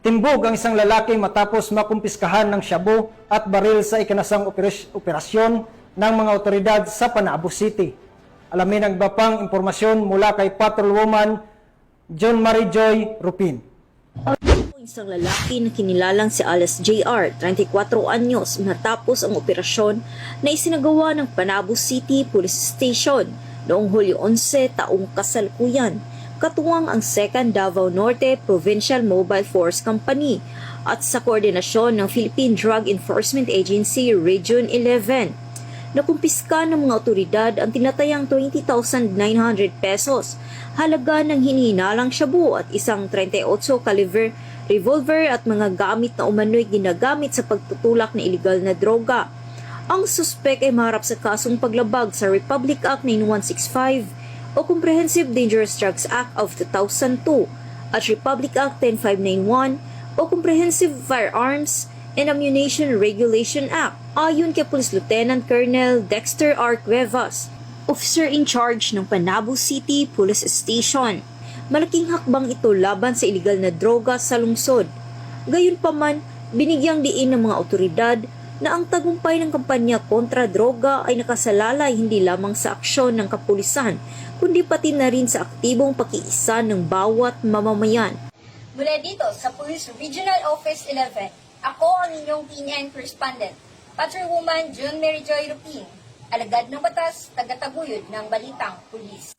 Timbog ang isang lalaki matapos makumpiskahan ng shabu at baril sa ikanasang operasyon ng mga otoridad sa Panabo City. Alamin ang iba pang impormasyon mula kay Patrolwoman John Marie Joy Rupin. Isang lalaki na kinilalang si Alice J.R., 34 anyos, matapos ang operasyon na isinagawa ng Panabo City Police Station noong Hulyo 11 taong kasalukuyan, katuwang ang 2nd Davao Norte Provincial Mobile Force Company at sa koordinasyon ng Philippine Drug Enforcement Agency Region 11. Nakumpiska ng mga otoridad ang tinatayang 20,900 pesos, halaga ng hinihinalang shabu at isang 38 caliber revolver at mga gamit na umano'y ginagamit sa pagtutulak ng iligal na droga. Ang suspek ay maharap sa kasong paglabag sa Republic Act 9165 o Comprehensive Dangerous Drugs Act of 2002 at Republic Act 10591 o Comprehensive Firearms and Ammunition Regulation Act, ayon kay Police Lieutenant Colonel Dexter R. Cuevas, officer in charge ng Panabo City Police Station. Malaking hakbang ito laban sa iligal na droga sa lungsod. Gayunpaman, binigyang diin ng mga otoridad na ang tagumpay ng kampanya kontra droga ay nakasalalay hindi lamang sa aksyon ng kapulisan, kundi pati na rin sa aktibong pakiisa ng bawat mamamayan. Mula dito sa Police Regional Office 11, ako ang inyong PNN correspondent, Patrolwoman John Mary Joy Rupin, alagad ng batas, tagataguyod ng Balitang Pulis.